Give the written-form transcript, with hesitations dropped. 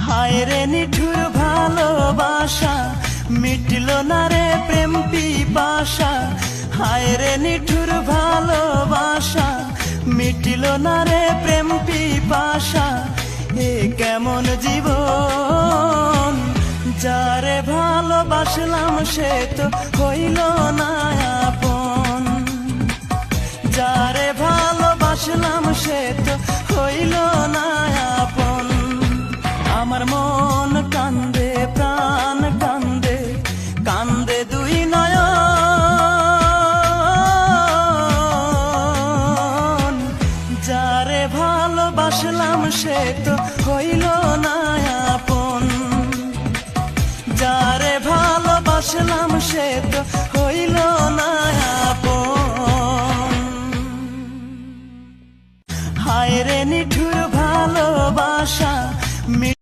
হায় রে নিঠুর ভালোবাসা, মিটলো না রে প্রেম পিপাসা। হায় রে নিঠুর ভালোবাসা, মিটলো না রে প্রেম পিপাসা। এ কেমন জীবন, যারে ভালোবাসলাম সে তো হইল না আপন। যারে ভালোবাসলাম সে তো হইল না আপন। আমার মন কান্দে, প্রাণ কান্দে, কান্দে দুই নয়ন। যারে ভালোবাসলাম সে তো হইল না আপন। যারে ভালোবাসলাম সে